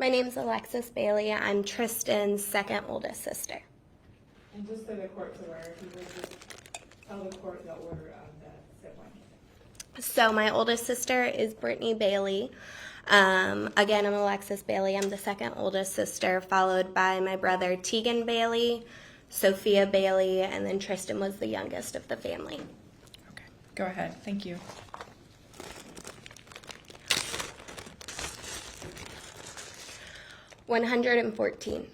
My name's Alexis Bailey. I'm Tristyn's second oldest sister. And just so the court's aware, if you would just tell the court the order of the sibling. So my oldest sister is Brittany Bailey. Again, I'm Alexis Bailey. I'm the second oldest sister, followed by my brother Tegan Bailey, Sophia Bailey, and then Tristyn was the youngest of the family. Okay, go ahead. Thank you. $114.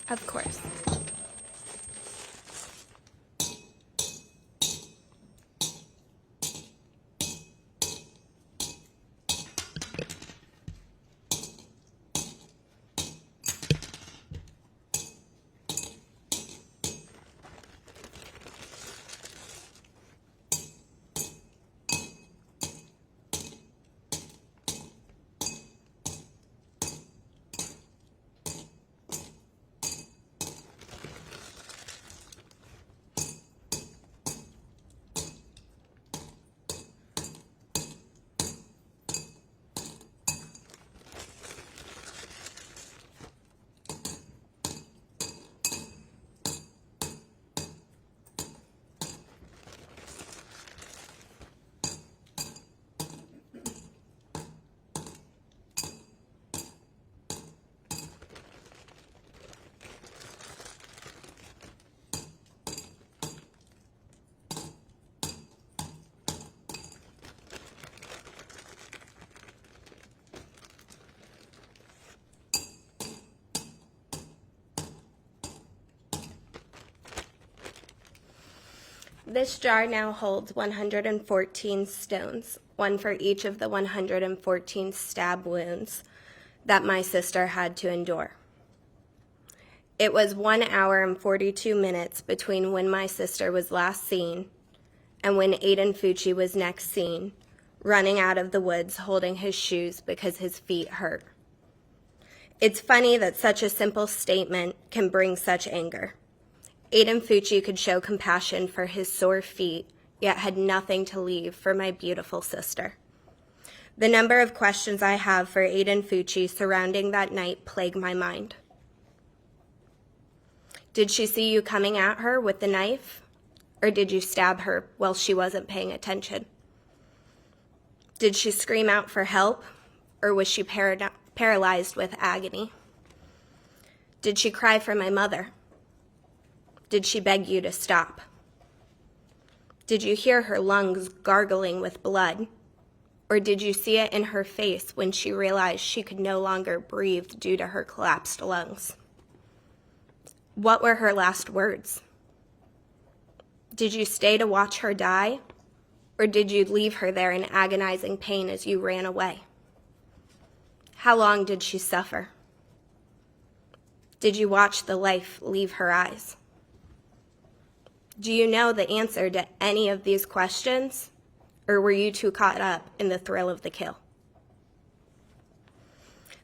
Of course. This jar now holds 114 stones, one for each of the 114 stab wounds that my sister had to endure. It was 1 hour and 42 minutes between when my sister was last seen and when Aiden Fucci was next seen, running out of the woods holding his shoes because his feet hurt. It's funny that such a simple statement can bring such anger. Aiden Fucci could show compassion for his sore feet, yet had nothing to leave for my beautiful sister. The number of questions I have for Aiden Fucci surrounding that night plague my mind. Did she see you coming at her with the knife? Or did you stab her while she wasn't paying attention? Did she scream out for help? Or was she paralyzed with agony? Did she cry for my mother? Did she beg you to stop? Did you hear her lungs gargling with blood? Or did you see it in her face when she realized she could no longer breathe due to her collapsed lungs? What were her last words? Did you stay to watch her die? Or did you leave her there in agonizing pain as you ran away? How long did she suffer? Did you watch the life leave her eyes? Do you know the answer to any of these questions, or were you too caught up in the thrill of the kill?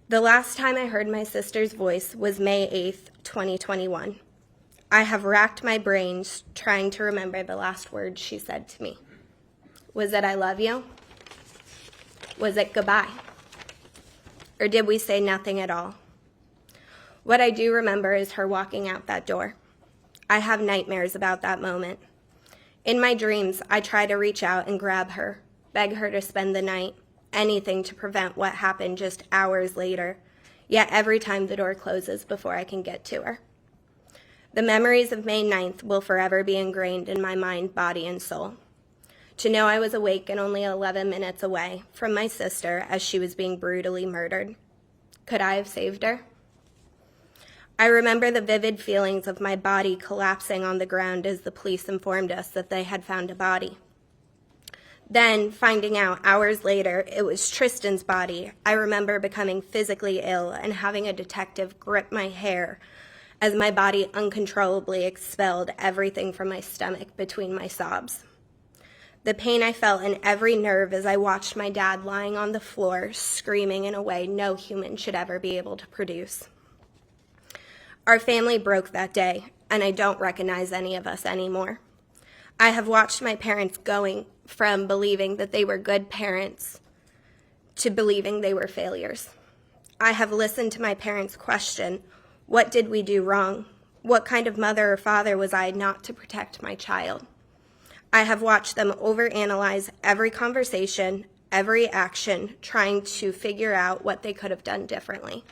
The last time I heard my sister's voice was May 8th, 2021. I have racked my brains trying to remember the last words she said to me. Was it "I love you"? Was it goodbye? Or did we say nothing at all? What I do remember is her walking out that door. I have nightmares about that moment. In my dreams, I try to reach out and grab her, beg her to spend the night, anything to prevent what happened just hours later, yet every time the door closes before I can get to her. The memories of May 9th will forever be ingrained in my mind, body, and soul. To know I was awake and only 11 minutes away from my sister as she was being brutally murdered. Could I have saved her? I remember the vivid feelings of my body collapsing on the ground as the police informed us that they had found a body. Then, finding out hours later it was Tristyn's body, I remember becoming physically ill and having a detective grip my hair as my body uncontrollably expelled everything from my stomach between my sobs. The pain I felt in every nerve as I watched my dad lying on the floor, screaming in a way no human should ever be able to produce. Our family broke that day, and I don't recognize any of us anymore. I have watched my parents going from believing that they were good parents to believing they were failures. I have listened to my parents question, what did we do wrong? What kind of mother or father was I not to protect my child? I have watched them overanalyze every conversation, every action, trying to figure out what they could have done differently.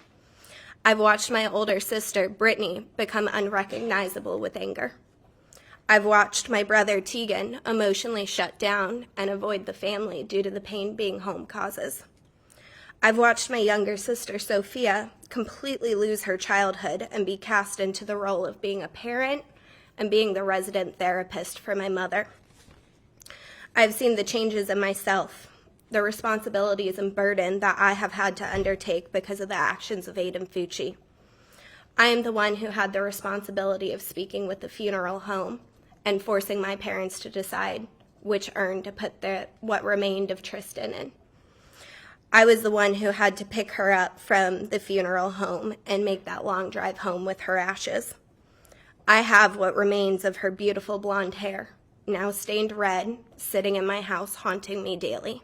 I've watched my older sister, Brittany, become unrecognizable with anger. I've watched my brother, Tegan, emotionally shut down and avoid the family due to the pain being home causes. I've watched my younger sister, Sophia, completely lose her childhood and be cast into the role of being a parent and being the resident therapist for my mother. I've seen the changes in myself, the responsibilities and burden that I have had to undertake because of the actions of Aiden Fucci. I am the one who had the responsibility of speaking with the funeral home and forcing my parents to decide which urn to put what remained of Tristyn in. I was the one who had to pick her up from the funeral home and make that long drive home with her ashes. I have what remains of her beautiful blonde hair, now stained red, sitting in my house haunting me daily.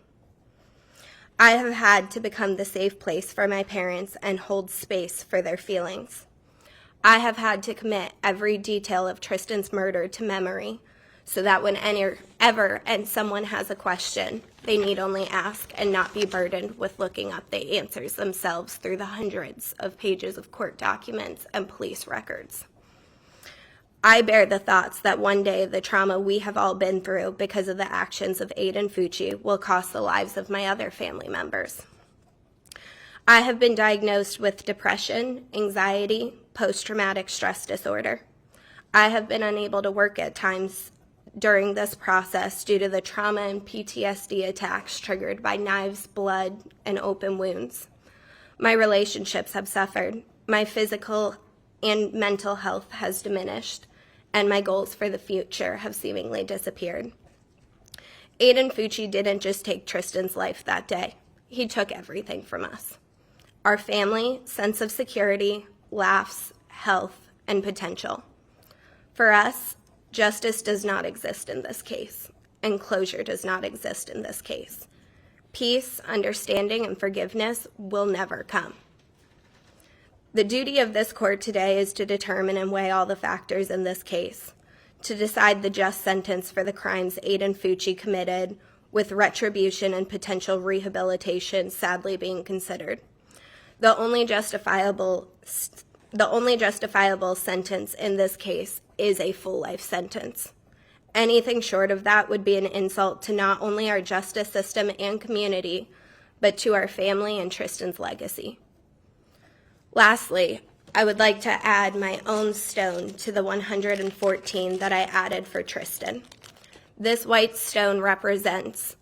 I have had to become the safe place for my parents and hold space for their feelings. I have had to commit every detail of Tristyn's murder to memory so that whenever someone has a question, they need only ask and not be burdened with looking up the answers themselves through the hundreds of pages of court documents and police records. I bear the thoughts that one day the trauma we have all been through because of the actions of Aiden Fucci will cost the lives of my other family members. I have been diagnosed with depression, anxiety, post-traumatic stress disorder. I have been unable to work at times during this process due to the trauma and PTSD attacks triggered by knives, blood, and open wounds. My relationships have suffered. My physical and mental health has diminished, and my goals for the future have seemingly disappeared. Aiden Fucci didn't just take Tristyn's life that day. He took everything from us. Our family, sense of security, laughs, health, and potential. For us, justice does not exist in this case, and closure does not exist in this case. Peace, understanding, and forgiveness will never come. The duty of this court today is to determine and weigh all the factors in this case, to decide the just sentence for the crimes Aiden Fucci committed, with retribution and potential rehabilitation sadly being considered. The only justifiable sentence in this case is a full life sentence. Anything short of that would be an insult to not only our justice system and community, but to our family and Tristyn's legacy. Lastly, I would like to add my own stone to the 114 that I added for Tristyn. This white stone represents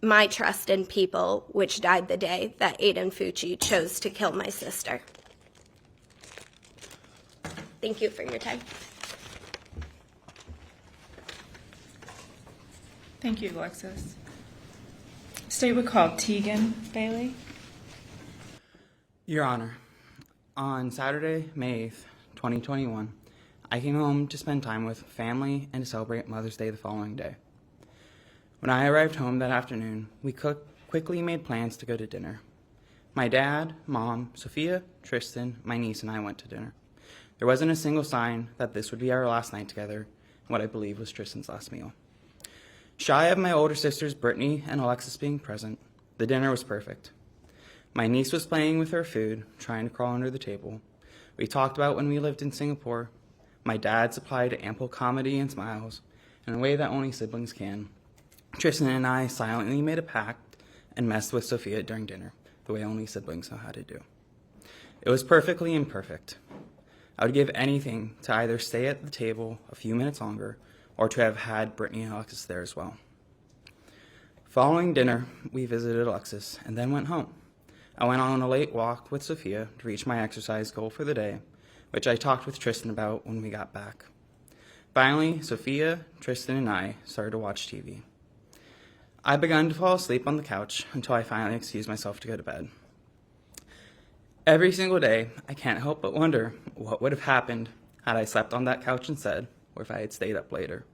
my trust in people, which died the day that Aiden Fucci chose to kill my sister. Thank you for your time. Thank you, Alexis. State would call Tegan Bailey. Your Honor, on Saturday, May 8th, 2021, I came home to spend time with family and to celebrate Mother's Day the following day. When I arrived home that afternoon, we quickly made plans to go to dinner. My dad, mom, Sophia, Tristyn, my niece, and I went to dinner. There wasn't a single sign that this would be our last night together, what I believe was Tristyn's last meal. Shy of my older sisters Brittany and Alexis being present, the dinner was perfect. My niece was playing with her food, trying to crawl under the table. We talked about when we lived in Singapore. My dad supplied ample comedy and smiles in a way that only siblings can. Tristyn and I silently made a pact and messed with Sophia during dinner, the way only siblings know how to do. It was perfectly imperfect. I would give anything to either stay at the table a few minutes longer or to have had Brittany and Alexis there as well. Following dinner, we visited Alexis and then went home. I went on a late walk with Sophia to reach my exercise goal for the day, which I talked with Tristan about when we got back. Finally, Sophia, Tristan, and I started to watch TV. I began to fall asleep on the couch until I finally excused myself to go to bed. Every single day, I can't help but wonder what would have happened had I slept on that couch instead, or if I had stayed up later.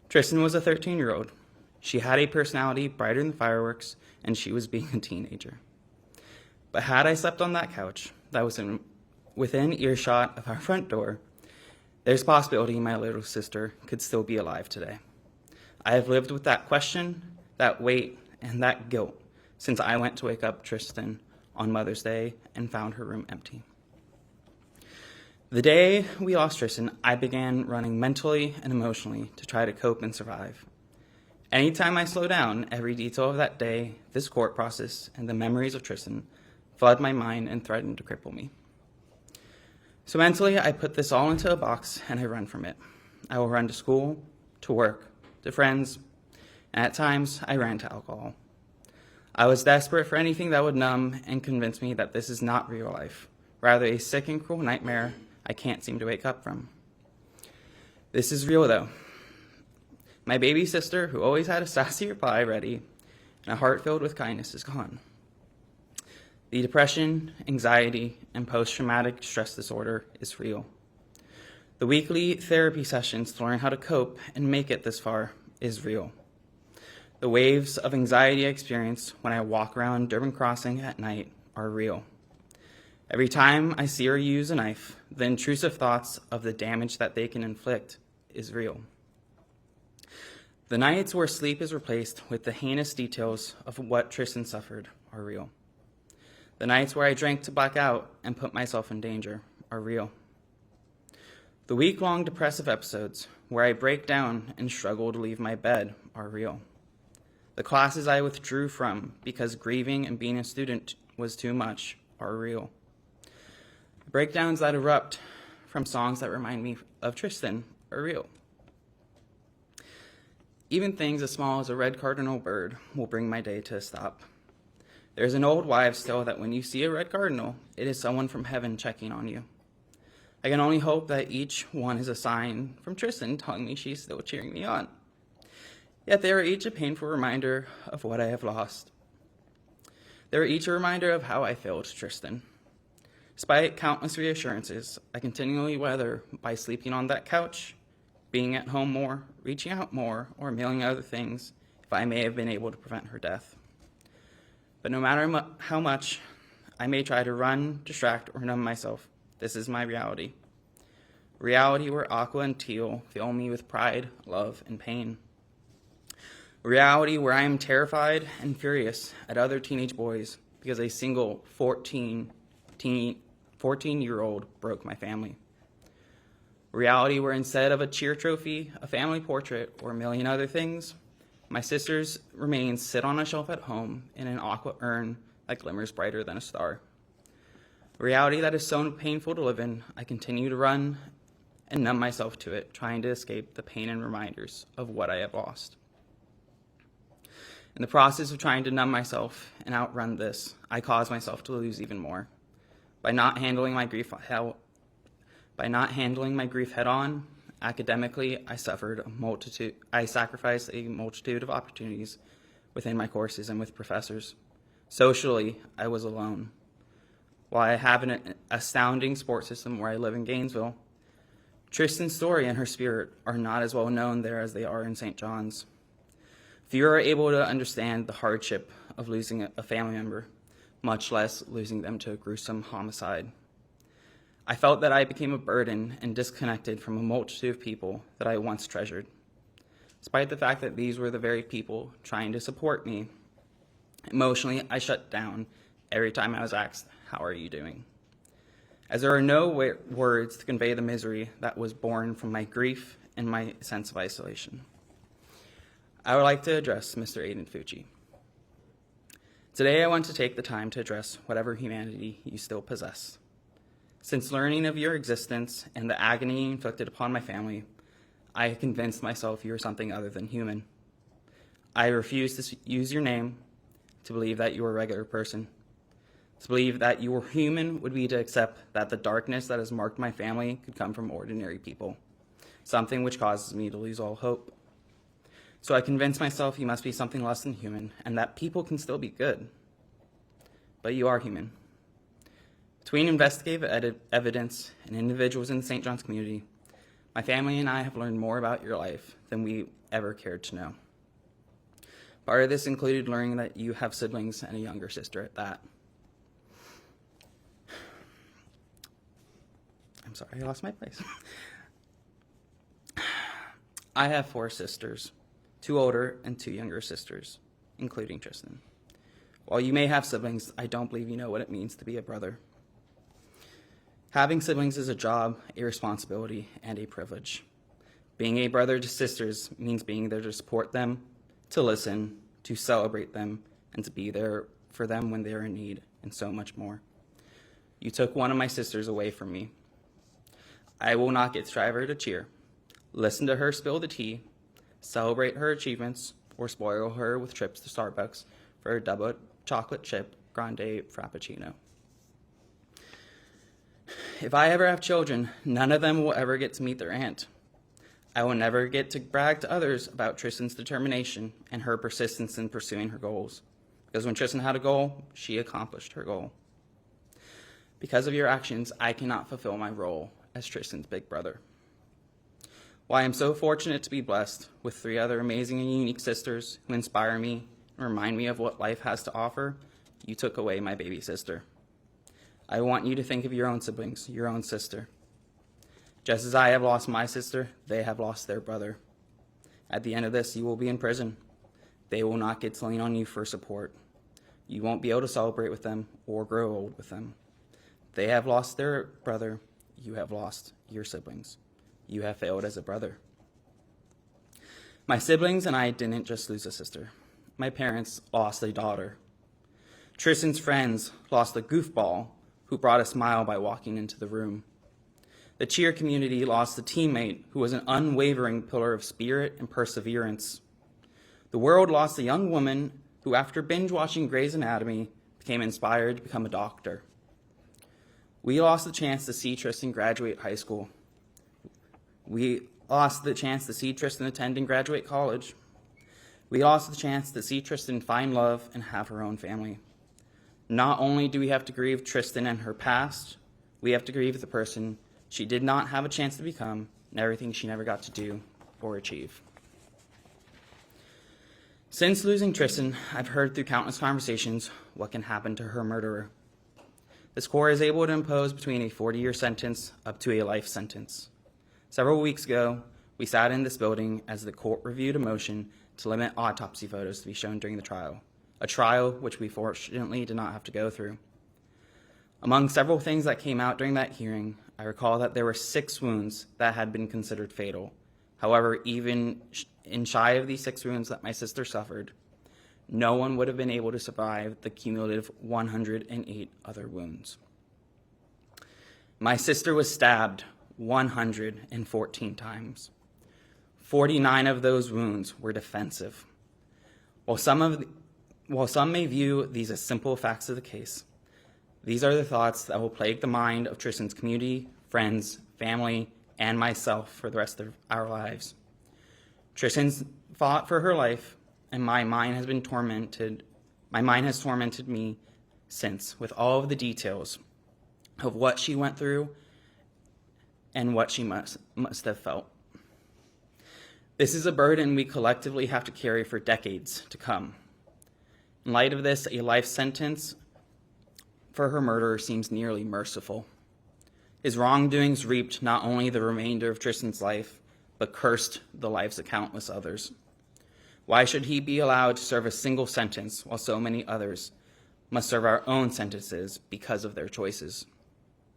Tristan was a 13-year-old. She had a personality brighter than fireworks, and she was being a teenager. But had I slept on that couch that was within earshot of our front door, there's a possibility my little sister could still be alive today. I have lived with that question, that weight, and that guilt since I went to wake up Tristan on Mother's Day and found her room empty. The day we lost Tristan, I began running mentally and emotionally to try to cope and survive. Anytime I slow down, every detail of that day, this court process, and the memories of Tristan flood my mind and threaten to cripple me. So mentally, I put this all into a box and I run from it. I will run to school, to work, to friends, and at times I ran to alcohol. I was desperate for anything that would numb and convince me that this is not real life, rather a sick and cruel nightmare I can't seem to wake up from. This is real though. My baby sister, who always had a sassy reply ready and a heart filled with kindness, is gone. The depression, anxiety, and post-traumatic stress disorder is real. The weekly therapy sessions to learn how to cope and make it this far is real. The waves of anxiety I experience when I walk around Durban Crossing at night are real. Every time I see her use a knife, the intrusive thoughts of the damage that they can inflict is real. The nights where sleep is replaced with the heinous details of what Tristan suffered are real. The nights where I drank to black out and put myself in danger are real. The week-long depressive episodes where I break down and struggle to leave my bed are real. The classes I withdrew from because grieving and being a student was too much are real. The breakdowns that erupt from songs that remind me of Tristan are real. Even things as small as a red cardinal bird will bring my day to a stop. There's an old wives' tale that when you see a red cardinal, it is someone from heaven checking on you. I can only hope that each one is a sign from Tristan telling me she's still cheering me on. Yet they are each a painful reminder of what I have lost. They are each a reminder of how I failed Tristan. Despite countless reassurances, I continually weather by sleeping on that couch, being at home more, reaching out more, or a million other things if I may have been able to prevent her death. But no matter how much I may try to run, distract, or numb myself, this is my reality. Reality where Aqua and Teal fill me with pride, love, and pain. Reality where I am terrified and furious at other teenage boys because a single 14-year-old broke my family. Reality where instead of a cheer trophy, a family portrait, or a million other things, my sister's remains sit on a shelf at home in an aqua urn that glimmers brighter than a star. A reality that is so painful to live in, I continue to run and numb myself to it, trying to escape the pain and reminders of what I have lost. In the process of trying to numb myself and outrun this, I cause myself to lose even more. By not handling my grief head on, academically, I sacrificed a multitude of opportunities within my courses and with professors. Socially, I was alone. While I have an astounding support system where I live in Gainesville, Tristan's story and her spirit are not as well known there as they are in St. John's. Few are able to understand the hardship of losing a family member, much less losing them to a gruesome homicide. I felt that I became a burden and disconnected from a multitude of people that I once treasured. Despite the fact that these were the very people trying to support me, emotionally I shut down every time I was asked, "How are you doing?" As there are no words to convey the misery that was born from my grief and my sense of isolation. I would like to address Mr. Aiden Fucci. Today I want to take the time to address whatever humanity you still possess. Since learning of your existence and the agony inflicted upon my family, I have convinced myself you are something other than human. I refuse to use your name to believe that you are a regular person. To believe that you are human would be to accept that the darkness that has marked my family could come from ordinary people, something which causes me to lose all hope. So I convince myself you must be something less than human, and that people can still be good. But you are human. Between investigative evidence and individuals in the St. John's community, my family and I have learned more about your life than we ever cared to know. Part of this included learning that you have siblings and a younger sister at that. I'm sorry, I lost my place. I have 4 sisters, 2 older and 2 younger sisters, including Tristan. While you may have siblings, I don't believe you know what it means to be a brother. Having siblings is a job, a responsibility, and a privilege. Being a brother to sisters means being there to support them, to listen, to celebrate them, and to be there for them when they're in need, and so much more. You took one of my sisters away from me. I will not get to drive her to cheer, listen to her spill the tea, celebrate her achievements, or spoil her with trips to Starbucks for a double chocolate chip grande frappuccino. If I ever have children, none of them will ever get to meet their aunt. I will never get to brag to others about Tristan's determination and her persistence in pursuing her goals. Because when Tristan had a goal, she accomplished her goal. Because of your actions, I cannot fulfill my role as Tristan's big brother. While I am so fortunate to be blessed with 3 other amazing and unique sisters who inspire me and remind me of what life has to offer, you took away my baby sister. I want you to think of your own siblings, your own sister. Just as I have lost my sister, they have lost their brother. At the end of this, you will be in prison. They will not get to lean on you for support. You won't be able to celebrate with them or grow old with them. They have lost their brother. You have lost your siblings. You have failed as a brother. My siblings and I didn't just lose a sister. My parents lost a daughter. Tristan's friends lost a goofball who brought a smile by walking into the room. The cheer community lost a teammate who was an unwavering pillar of spirit and perseverance. The world lost a young woman who, after binge-watching Grey's Anatomy, became inspired to become a doctor. We lost the chance to see Tristan graduate high school. We lost the chance to see Tristan attend and graduate college. We lost the chance to see Tristan find love and have her own family. Not only do we have to grieve Tristan and her past, we have to grieve the person she did not have a chance to become and everything she never got to do or achieve. Since losing Tristan, I've heard through countless conversations what can happen to her murderer. This court is able to impose between a 40-year sentence up to a life sentence. Several weeks ago, we sat in this building as the court reviewed a motion to limit autopsy photos to be shown during the trial, a trial which we fortunately did not have to go through. Among several things that came out during that hearing, I recall that there were 6 wounds that had been considered fatal. However, even in shy of these 6 wounds that my sister suffered, no one would have been able to survive the cumulative 108 other wounds. My sister was stabbed 114 times. 49 of those wounds were defensive. While some may view these as simple facts of the case, these are the thoughts that will plague the mind of Tristan's community, friends, family, and myself for the rest of our lives. Tristan's fought for her life, and my mind has tormented me since, with all of the details of what she went through and what she must have felt. This is a burden we collectively have to carry for decades to come. In light of this, a life sentence for her murderer seems nearly merciful. His wrongdoings reaped not only the remainder of Tristan's life, but cursed the lives of countless others. Why should he be allowed to serve a single sentence while so many others must serve our own sentences because of their choices?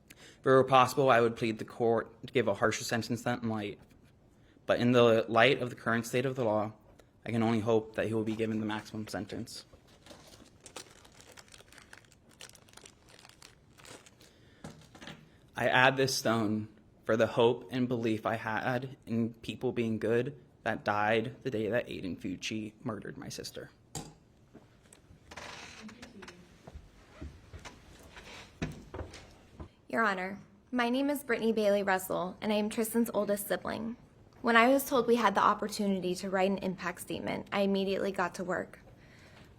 If it were possible, I would plead the court to give a harsher sentence than life. But in the light of the current state of the law, I can only hope that he will be given the maximum sentence. I add this stone for the hope and belief I had in people being good that died the day that Aiden Fucci murdered my sister. Your Honor, my name is Brittany Bailey Russell, and I am Tristyn's oldest sibling. When I was told we had the opportunity to write an impact statement, I immediately got to work.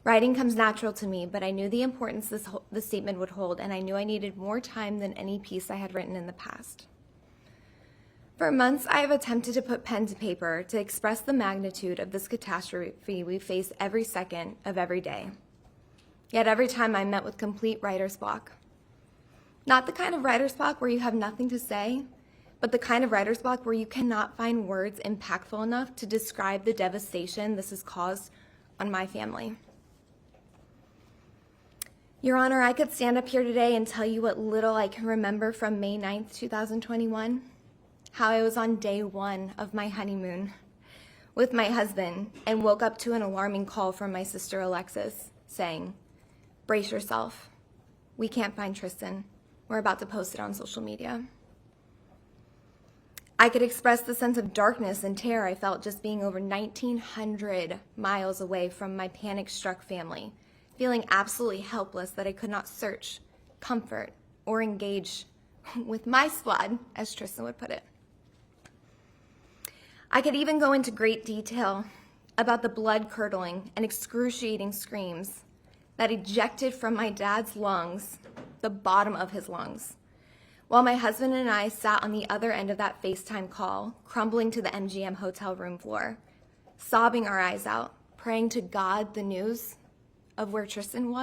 Writing comes natural to me, but I knew the importance the statement would hold, and I knew I needed more time than any piece I had written in the past. For months, I have attempted to put pen to paper to express the magnitude of this catastrophe we face every second of every day. Yet every time I'm met with complete writer's block. Not the kind of writer's block where you have nothing to say, but the kind of writer's block where you cannot find words impactful enough to describe the devastation this has caused on my family. Your Honor, I could stand up here today and tell you what little I can remember from May 9th, 2021, how I was on day 1 of my honeymoon with my husband and woke up to an alarming call from my sister Alexis saying, "Brace yourself. We can't find Tristan. We're about to post it on social media." I could express the sense of darkness and terror I felt just being over 1,900 miles away from my panic-struck family, feeling absolutely helpless that I could not search, comfort, or engage with my squad, as Tristan would put it. I could even go into great detail about the blood-curdling and excruciating screams that ejected from my dad's lungs, the bottom of his lungs, while my husband and I sat on the other end of that FaceTime call, crumbling to the MGM hotel room floor, sobbing our eyes out, praying to God the news of where Tristan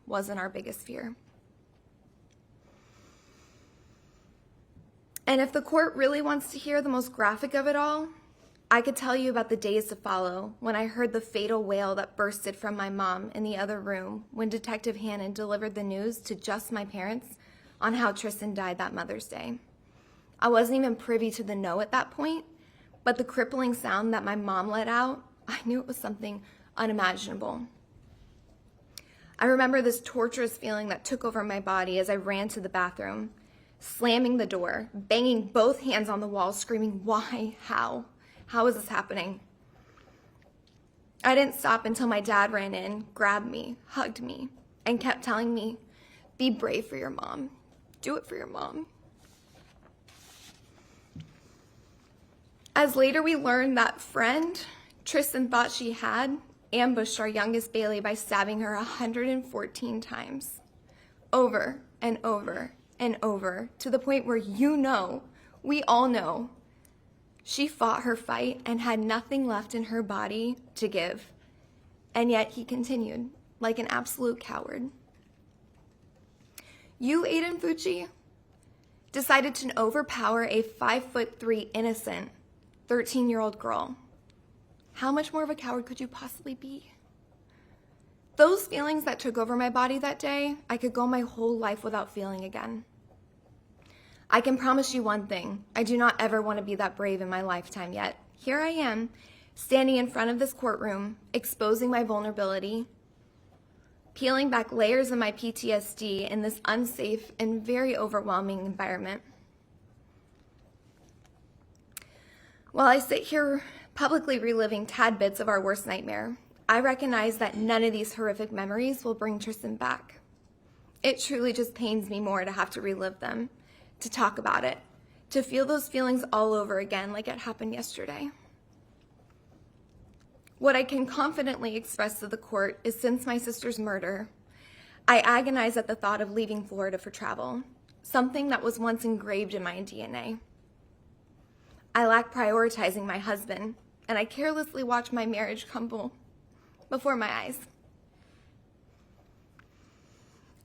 wasn't our biggest fear. And if the court really wants to hear the most graphic of it all, I could tell you about the days to follow when I heard the fatal wail that bursted from my mom in the other room when Detective Hannon delivered the news to just my parents on how Tristan died that Mother's Day. I wasn't even privy to the no at that point, but the crippling sound that my mom let out, I knew it was something unimaginable. I remember this torturous feeling that took over my body as I ran to the bathroom, slamming the door, banging both hands on the wall, screaming, "Why? How? How is this happening?" I didn't stop until my dad ran in, grabbed me, hugged me, and kept telling me, "Be brave for your mom. Do it for your mom." As later we learned, that friend Tristan thought she had ambushed our youngest Bailey by stabbing her 114 times, over and over and over, to the point where we all know, she fought her fight and had nothing left in her body to give, and yet he continued like an absolute coward. You, Aiden Fucci, decided to overpower a 5'3" innocent 13-year-old girl. How much more of a coward could you possibly be? Those feelings that took over my body that day, I could go my whole life without feeling again. I can promise you one thing, I do not ever want to be that brave in my lifetime yet. Here I am, standing in front of this courtroom, exposing my vulnerability, peeling back layers of my PTSD in this unsafe and very overwhelming environment. While I sit here publicly reliving tad bits of our worst nightmare, I recognize that none of these horrific memories will bring Tristan back. It truly just pains me more to have to relive them, to talk about it, to feel those feelings all over again like it happened yesterday. What I can confidently express to the court is, since my sister's murder, I agonize at the thought of leaving Florida for travel, something that was once engraved in my DNA. I lack prioritizing my husband, and I carelessly watch my marriage crumble before my eyes.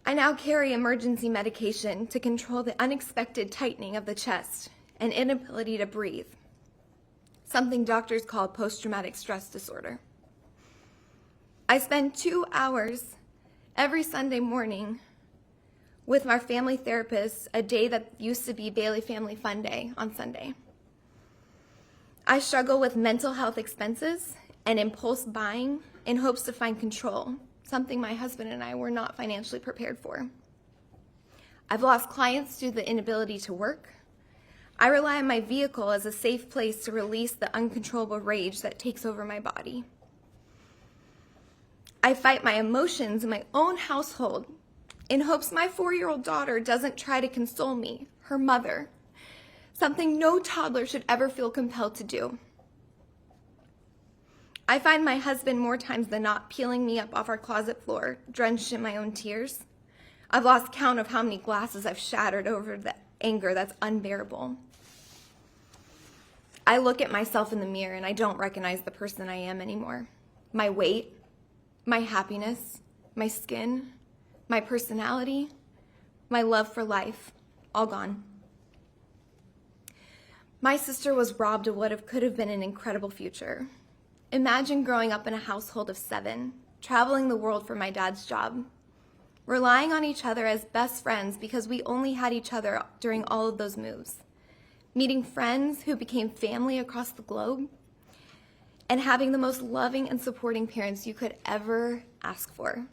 I now carry emergency medication to control the unexpected tightening of the chest and inability to breathe, something doctors call post-traumatic stress disorder. I spend 2 hours every Sunday morning with my family therapist, a day that used to be Bailey Family Fun Day on Sunday. I struggle with mental health expenses and impulse buying in hopes to find control, something my husband and I were not financially prepared for. I've lost clients due to the inability to work. I rely on my vehicle as a safe place to release the uncontrollable rage that takes over my body. I fight my emotions in my own household in hopes my 4-year-old daughter doesn't try to console me, her mother, something no toddler should ever feel compelled to do. I find my husband more times than not peeling me up off our closet floor, drenched in my own tears. I've lost count of how many glasses I've shattered over the anger that's unbearable. I look at myself in the mirror and I don't recognize the person I am anymore. My weight, my happiness, my skin, my personality, my love for life, all gone. My sister was robbed of what could have been an incredible future. Imagine growing up in a household of 7, traveling the world for my dad's job, relying on each other as best friends because we only had each other during all of those moves, meeting friends who became family across the globe, and having the most loving and supporting parents you could ever ask for.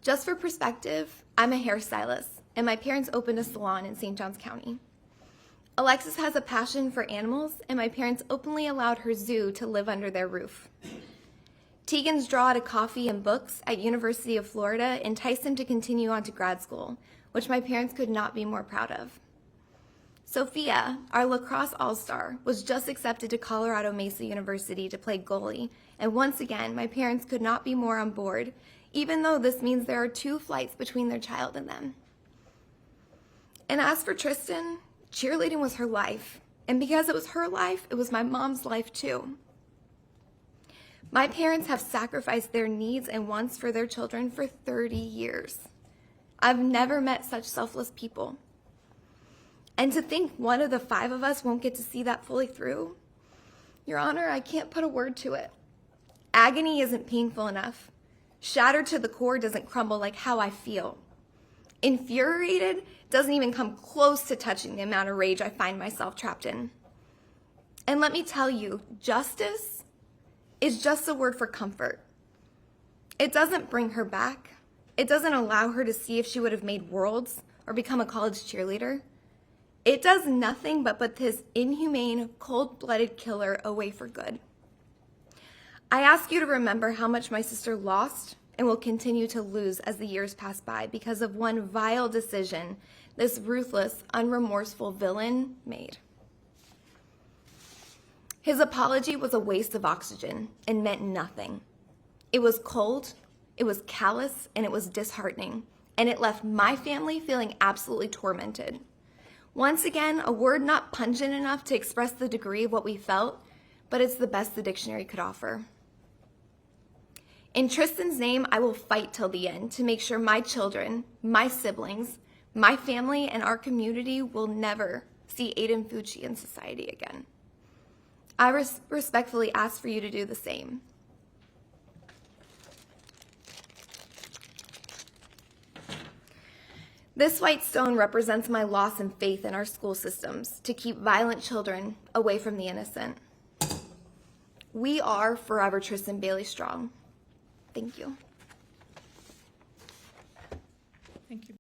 Just for perspective, I'm a hairstylist, and my parents opened a salon in St. Johns County. Alexis has a passion for animals, and my parents openly allowed her zoo to live under their roof. Tegan's draw to coffee and books at University of Florida enticed him to continue on to grad school, which my parents could not be more proud of. Sophia, our lacrosse all-star, was just accepted to Colorado Mesa University to play goalie, and once again, my parents could not be more on board, even though this means there are 2 flights between their child and them. And as for Tristan, cheerleading was her life, and because it was her life, it was my mom's life too. My parents have sacrificed their needs and wants for their children for 30 years. I've never met such selfless people. And to think one of the 5 of us won't get to see that fully through, Your Honor, I can't put a word to it. Agony isn't painful enough. Shattered to the core doesn't crumble like how I feel. Infuriated doesn't even come close to touching the amount of rage I find myself trapped in. And let me tell you, justice is just a word for comfort. It doesn't bring her back. It doesn't allow her to see if she would have made worlds or become a college cheerleader. It does nothing but put this inhumane, cold-blooded killer away for good. I ask you to remember how much my sister lost and will continue to lose as the years pass by because of one vile decision this ruthless, unremorseful villain made. His apology was a waste of oxygen and meant nothing. It was cold, it was callous, and it was disheartening, and it left my family feeling absolutely tormented. Once again, a word not pungent enough to express the degree of what we felt, but it's the best the dictionary could offer. In Tristan's name, I will fight till the end to make sure my children, my siblings, my family, and our community will never see Aiden Fucci in society again. I respectfully ask for you to do the same. This white stone represents my loss in faith in our school systems to keep violent children away from the innocent. We are forever Tristan Bailey strong. Thank you.